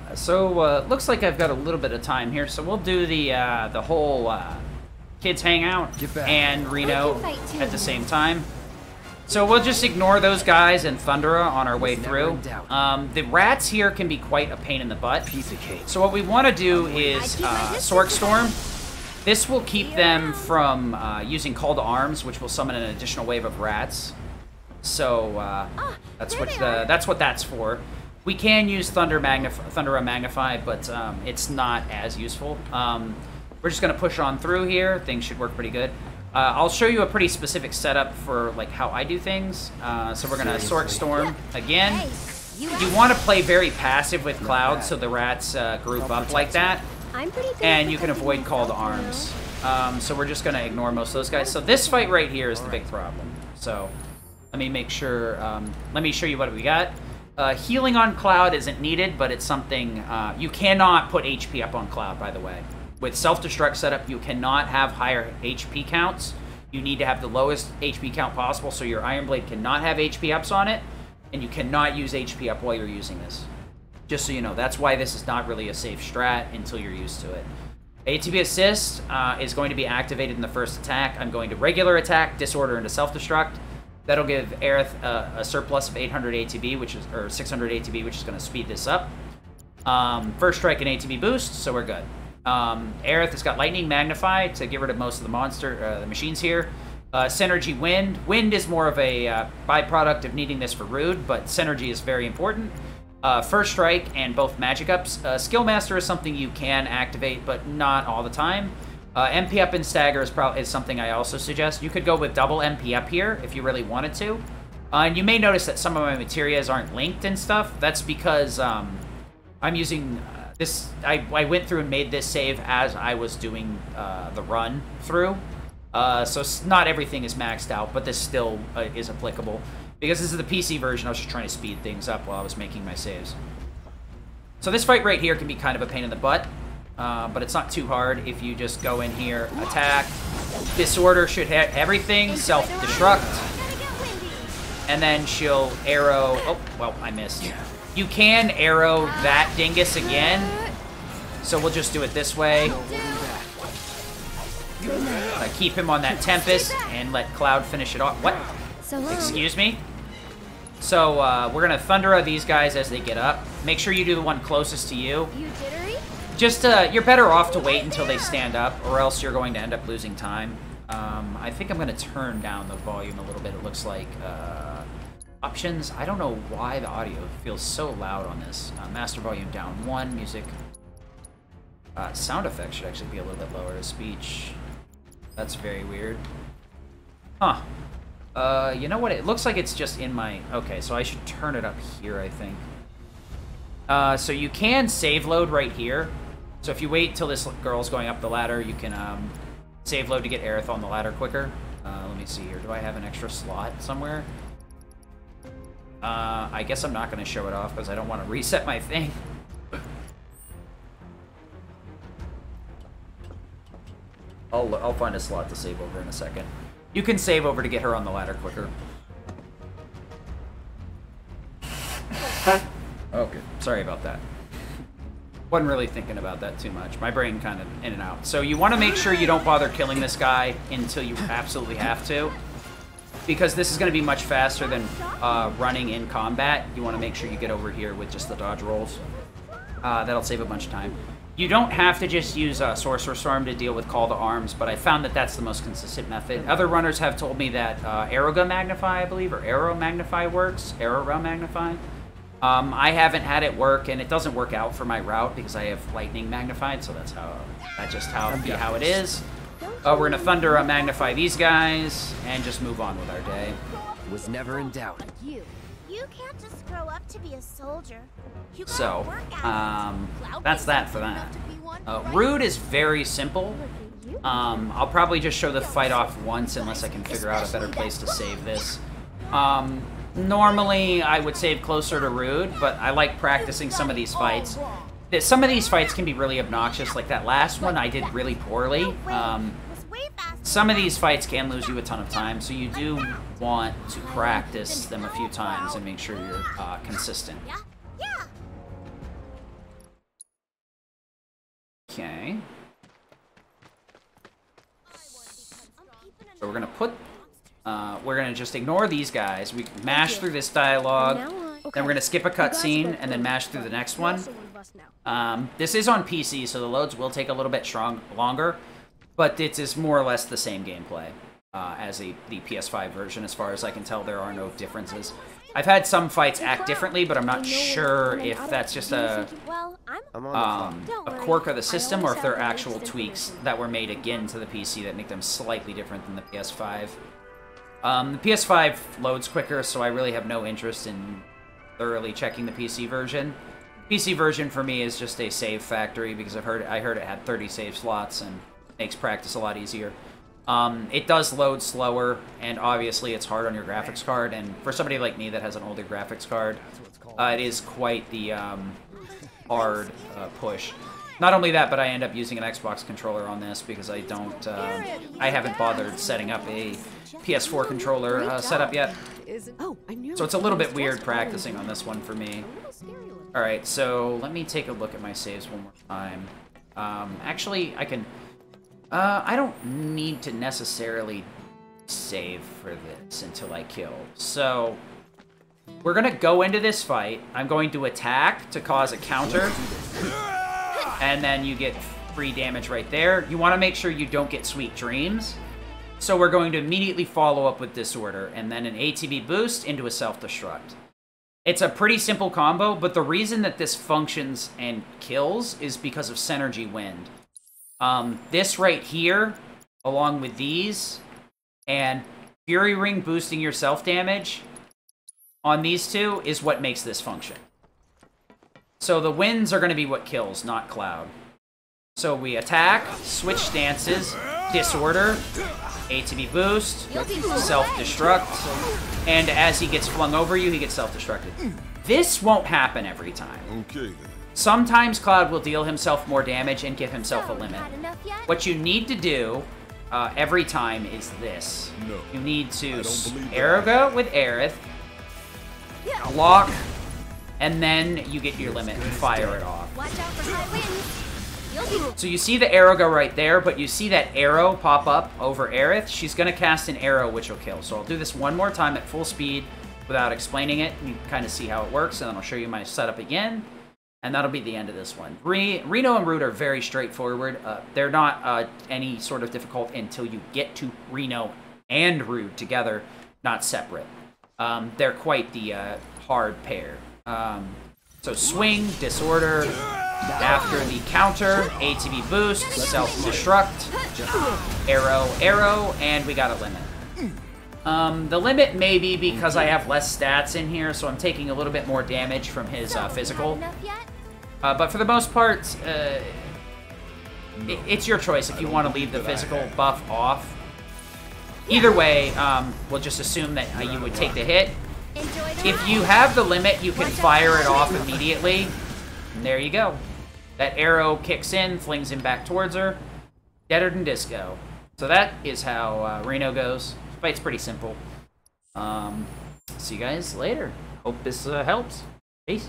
Looks like I've got a little bit of time here, so we'll do the whole kids hangout and Reno at the same time. So we'll just ignore those guys and Thundera on our way through. The rats here can be quite a pain in the butt. So what we want to do is Sork Storm. This will keep them from using Call to Arms, which will summon an additional wave of rats. So that's what that's for. We can use Thundera Magnify, but it's not as useful. We're just gonna push on through here. Things should work pretty good. I'll show you a pretty specific setup for like how I do things. So we're gonna Sork Storm again. You want to play very passive with Cloud, so the rats group up like that, and you can avoid Call to Arms. So we're just gonna ignore most of those guys. So this fight right here is the big problem. So let me make sure. Let me show you what we got. Healing on Cloud isn't needed, but it's something you cannot put HP up on Cloud. By the way. With self-destruct setup, you cannot have higher HP counts. You need to have the lowest HP count possible, so your Iron Blade cannot have HP ups on it, and you cannot use HP up while you're using this. Just so you know, that's why this is not really a safe strat until you're used to it. ATB Assist is going to be activated in the first attack. I'm going to regular attack, disorder into self-destruct. That'll give Aerith a surplus of 800 ATB, or 600 ATB, which is going to speed this up. First strike and ATB boost, so we're good. Aerith has got Lightning Magnify to get rid of most of the machines here. Synergy Wind. Wind is more of a byproduct of needing this for Rude, but Synergy is very important. First Strike and both Magic Ups. Skill Master is something you can activate, but not all the time. MP Up and Stagger is something I also suggest. You could go with double MP Up here if you really wanted to. And you may notice that some of my materials aren't linked and stuff. That's because I'm using... This I went through and made this save as I was doing the run through. So not everything is maxed out, but this still is applicable. Because this is the PC version, I was just trying to speed things up while I was making my saves. So this fight right here can be kind of a pain in the butt, but it's not too hard if you just go in here, attack. Disorder should hit everything, self-destruct. And then she'll arrow... Oh, well, I missed. You can arrow that dingus again, so we'll just do it this way. Keep him on that Tempest and let Cloud finish it off. What? Excuse me? So we're gonna Thundera these guys as they get up. Make sure you do the one closest to you. Just you're better off to wait until they stand up, or else you're going to end up losing time. I think I'm gonna turn down the volume a little bit. It looks like. Options. I don't know why the audio feels so loud on this. Master volume down 1. Music. Sound effects should actually be a little bit lower. Speech. That's very weird. Huh. You know what? It looks like it's just in my... Okay, so I should turn it up here, I think. So you can save load right here. So if you wait till this girl's going up the ladder, you can save load to get Aerith on the ladder quicker. Let me see here. Do I have an extra slot somewhere? I guess I'm not going to show it off because I don't want to reset my thing. I'll find a slot to save over in a second. You can save over to get her on the ladder quicker. Okay, sorry about that. Wasn't really thinking about that too much. My brain kind of in and out. So you want to make sure you don't bother killing this guy until you absolutely have to. Because this is going to be much faster than running in combat. You want to make sure you get over here with just the dodge rolls. That'll save a bunch of time. You don't have to just use Sorcerer Storm to deal with Call to Arms, but I found that that's the most consistent method. Other runners have told me that Aeroga Magnify, I believe, or Arrow Magnify works. Arrow Magnify. I haven't had it work, and it doesn't work out for my route because I have Lightning Magnified, so that's just how it is. We're gonna Thundera Magnify these guys and just move on with our day. Was never in doubt. You can't just grow up to be a soldier. So, that's that for that. Rude is very simple. I'll probably just show the fight off once unless I can figure out a better place to save this. Normally, I would save closer to Rude, but I like practicing some of these fights. Some of these fights can be really obnoxious, like that last one I did really poorly. Some of these fights can lose you a ton of time, so you do want to practice them a few times and make sure you're consistent. Okay. So we're gonna put, we're gonna just ignore these guys. We mash through this dialogue, then we're gonna skip a cutscene, and then mash through the next one. This is on PC, so the loads will take a little bit longer, but it is more or less the same gameplay as the PS5 version. As far as I can tell, there are no differences. I've had some fights act differently, but I'm not sure if that's just a quirk of the system or if they're actual tweaks that were made again to the PC that make them slightly different than the PS5. The PS5 loads quicker, so I really have no interest in thoroughly checking the PC version. PC version for me is just a save factory because I heard it had 30 save slots and makes practice a lot easier. It does load slower, and obviously it's hard on your graphics card, and for somebody like me that has an older graphics card, it is quite the hard push. Not only that, but I end up using an Xbox controller on this because I don't, I haven't bothered setting up a PS4 controller setup yet. So it's a little bit weird practicing on this one for me. Alright, so let me take a look at my saves one more time. Actually, I can... I don't need to necessarily save for this until I kill. So, we're gonna go into this fight. I'm going to attack to cause a counter. And then you get free damage right there. You want to make sure you don't get sweet dreams. So we're going to immediately follow up with Disorder, and then an ATB boost into a self-destruct. It's a pretty simple combo, but the reason that this functions and kills is because of Synergy Wind. This right here, along with these, and Fury Ring boosting your self-damage on these two is what makes this function. So the winds are going to be what kills, not Cloud. So we attack, switch stances, Disorder, ATB boost, self-destruct, and as he gets flung over you, he gets self-destructed. This won't happen every time. Okay, then. Sometimes Cloud will deal himself more damage and give himself a limit. What you need to do every time is this. You need to Arrow with Aerith, block, and then you get your limit and fire it off. So you see the arrow go right there, but you see that arrow pop up over Aerith. She's going to cast an arrow, which will kill. So I'll do this one more time at full speed without explaining it. You can kind of see how it works, and then I'll show you my setup again. And that'll be the end of this one. Reno and Root are very straightforward. They're not any sort of difficult until you get to Reno and Root together, not separate. They're quite the hard pair. So swing, Disorder, after the counter, ATB boost, self-destruct, arrow, and we got a limit. The limit may be because I have less stats in here, so I'm taking a little bit more damage from his physical. But for the most part, it's your choice if you want to leave the physical buff off. Either way, we'll just assume that you would take the hit. If you have the limit, you can fire it off immediately. And there you go. That arrow kicks in, flings him back towards her. Deader than disco. So that is how Reno goes. The fight's pretty simple. See you guys later. Hope this helps. Peace.